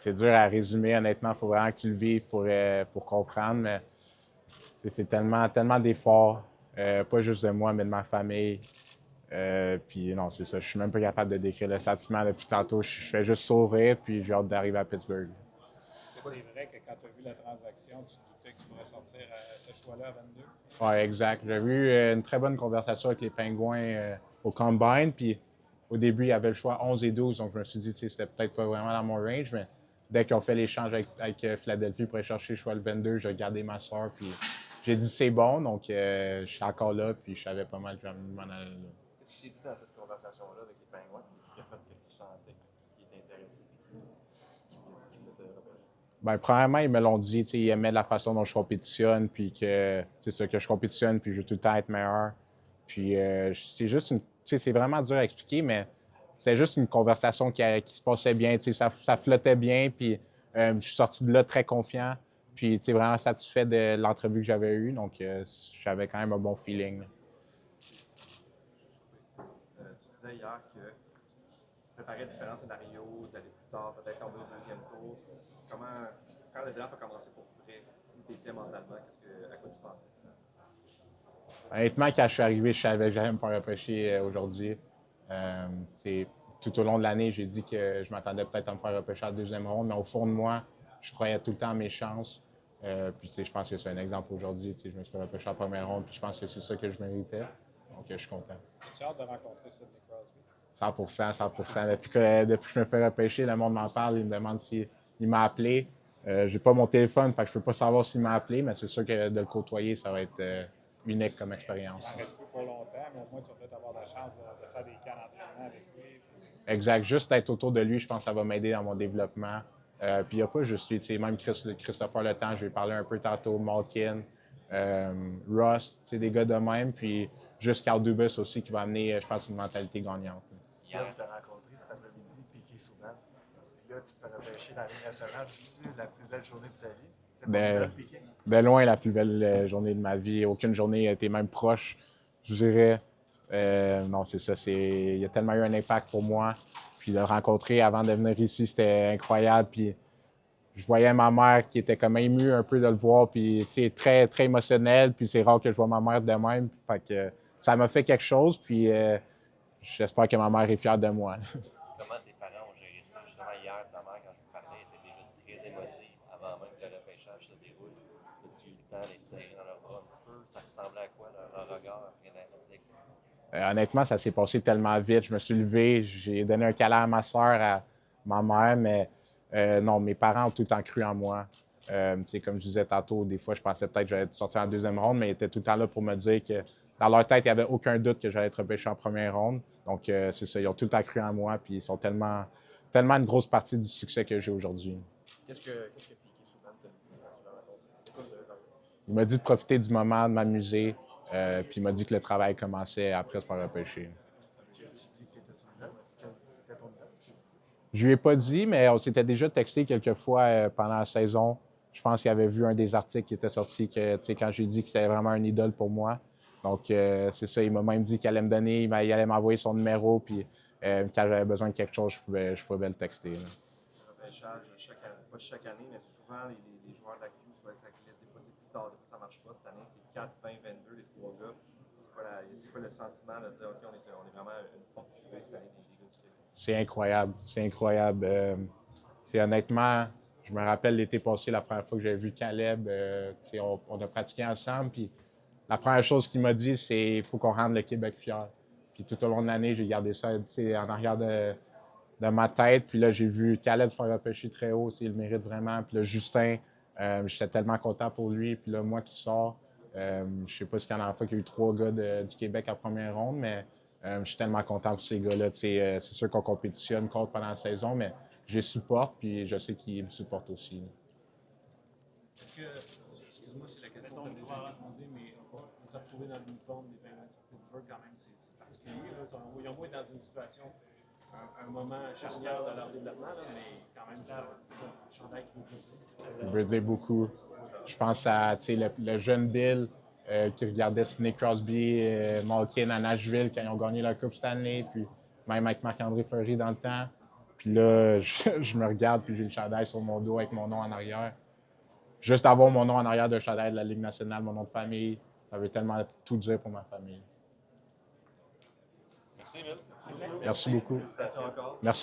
C'est dur à résumer, honnêtement. Il faut vraiment que tu le vives pour comprendre. Mais c'est tellement, tellement d'efforts, pas juste de moi, mais de ma famille. Puis non, c'est ça. Je suis même pas capable de décrire le sentiment depuis tantôt. Je fais juste sourire, puis j'ai hâte d'arriver à Pittsburgh. Est-ce que c'est vrai que quand tu as vu la transaction, tu doutais que tu pourrais sortir ce choix-là à 22? Oui, exact. J'ai eu une très bonne conversation avec les Pingouins au Combine. Puis au début, il y avait le choix 11 et 12. Donc je me suis dit, c'était peut-être pas vraiment dans mon range. Mais dès qu'ils ont fait l'échange avec Philadelphie pour aller chercher le choix le 22, j'ai regardé ma soeur. Puis j'ai dit, c'est bon. Donc je suis encore là. Puis je savais pas mal que je m'en allais là. Qu'est-ce qui s'est dit dans cette conversation-là avec les Pingouins qui a fait que tu sentais qu'ils étaient intéressés et qu'ils voulaient te repêcher? Ben, premièrement, ils me l'ont dit, ils aimaient la façon dont je compétitionne, puis que, c'est ça, que je compétitionne, puis je veux tout le temps être meilleur. Puis c'est juste c'est vraiment dur à expliquer, mais c'est juste une conversation qui se passait bien, ça flottait bien, puis je suis sorti de là très confiant, puis vraiment satisfait de l'entrevue que j'avais eue, donc j'avais quand même un bon feeling. Tu disais hier que préparer différents scénarios, d'aller plus tard, peut-être tomber au deuxième tour. Quand le draft a commencé pour vrai, où tu étais mentalement, à quoi tu pensais finalement? Honnêtement, quand je suis arrivé, je savais que j'allais me faire repêcher aujourd'hui. Euh, Tout au long de l'année, j'ai dit que je m'attendais peut-être à me faire repêcher en deuxième ronde, mais au fond de moi, je croyais tout le temps à mes chances. Puis, je pense que c'est un exemple aujourd'hui. Je me suis fait repêcher en première ronde, puis je pense que c'est ça que je méritais. Donc, je suis content. As-tu hâte de rencontrer Sidney Crosby? 100%, 100%. Depuis que je me fais repêcher, le monde m'en parle. Il me demande s'il m'a appelé. J'ai pas mon téléphone, fait que je peux pas savoir s'il m'a appelé, mais c'est sûr que de le côtoyer, ça va être unique comme expérience. Il ne reste plus pas longtemps, mais au moins tu vas peut-être avoir la chance de faire des camps d'entraînement avec lui. Exact. Juste être autour de lui, je pense que ça va m'aider dans mon développement. Puis il n'y a pas juste lui, même Christopher Le Temps, je vais parler un peu tantôt, Malkin, Ross, des gars de même. Puis juste Carl Dubas aussi qui va amener, je pense, une mentalité gagnante. Hier, tu as rencontré cet après-midi Piqué Souban. Puis là, tu te fais repêcher dans la Ligue nationale. C'est la plus belle journée de ta vie. C'est pas De, nouvelle, Piqué? de loin, la plus belle journée de ma vie. Aucune journée a été même proche, je dirais. Non, c'est ça. Il a tellement eu un impact pour moi. Puis de le rencontrer avant de venir ici, c'était incroyable. Puis je voyais ma mère qui était comme émue un peu de le voir, puis très, très émotionnelle. Puis c'est rare que je vois ma mère de même. Fait que ça m'a fait quelque chose. Puis j'espère que ma mère est fière de moi. Comment tes parents ont géré ça? Justement, hier, ta mère, quand je vous parlais, était déjà très émotive avant même que le repêchage se déroule. As-tu eu le temps de les serrer dans leurs bras un petit peu? Ça ressemblait à quoi leur regard après la sélection? Honnêtement, ça s'est passé tellement vite. Je me suis levé, j'ai donné un câlin à ma soeur, à ma mère, mais non, mes parents ont tout le temps cru en moi. Comme je disais tantôt, des fois, je pensais peut-être que j'allais sortir en deuxième ronde, mais ils étaient tout le temps là pour me dire que dans leur tête, il n'y avait aucun doute que j'allais être repêché en première ronde. Donc, c'est ça, ils ont tout le temps cru en moi, puis ils sont tellement, tellement une grosse partie du succès que j'ai aujourd'hui. Qu'est-ce que Piqué Souban t'a dit quand tu l'as rencontré? De quoi vous avez parlé? Il m'a dit de profiter du moment, de m'amuser, puis il m'a dit que le travail commençait après se faire repêcher. Tu dis que tu étais sur le net? C'était ton idée? Je lui ai pas dit, mais on s'était déjà texté quelques fois pendant la saison. Je pense qu'il avait vu un des articles qui était sorti que, quand j'ai dit que c'était vraiment un idole pour moi. Donc, c'est ça. Il m'a même dit qu'il allait me donner, il allait m'envoyer son numéro, puis quand j'avais besoin de quelque chose, je pouvais le texter. Là. Le repêchage, pas chaque année, mais souvent, les joueurs de la Q, souvent ça glisse. Des fois, c'est plus tard, des fois, ça marche pas. Cette année, c'est 4, 20, 22, les trois gars. C'est quoi le sentiment de dire, OK, on est vraiment une forte cuvée cette année des gars du Québec? C'est incroyable. C'est incroyable. Honnêtement, je me rappelle l'été passé, la première fois que j'avais vu Caleb, on a pratiqué ensemble, puis la première chose qu'il m'a dit, c'est qu'il faut qu'on rende le Québec fier. Puis tout au long de l'année, j'ai gardé ça en arrière de ma tête. Puis là, j'ai vu Caleb se faire repêcher très haut, il le mérite vraiment. Puis là, Justin, j'étais tellement content pour lui. Puis là, moi qui sors, je sais pas si c'est la dernière fois qu'il y a eu 3 gars du Québec en première ronde, mais je suis tellement content pour ces gars-là. C'est sûr qu'on compétitionne contre pendant la saison, mais je les supporte, puis je sais qu'ils me supportent aussi. Est-ce que, excuse-moi si la question t'a déjà été posée, mais on se retrouver dans l'uniforme des Penguins de Pittsburgh, quand même, c'est particulier. Là. Ils ont moins dans une situation, un moment charnière de leur développement, là, mais quand même, c'est un chandail qui nous dit. Il veut dire beaucoup. Je pense à le jeune Bill qui regardait Sidney Crosby, Malkin à Nashville quand ils ont gagné la Coupe Stanley, puis même avec Marc-André Fleury dans le temps. Puis là, je me regarde, puis j'ai le chandail sur mon dos avec mon nom en arrière. Juste avoir mon nom en arrière d'un chandail de la Ligue nationale, mon nom de famille, ça veut tellement tout dire pour ma famille. Merci, Emile. Merci beaucoup. Félicitations encore. Merci.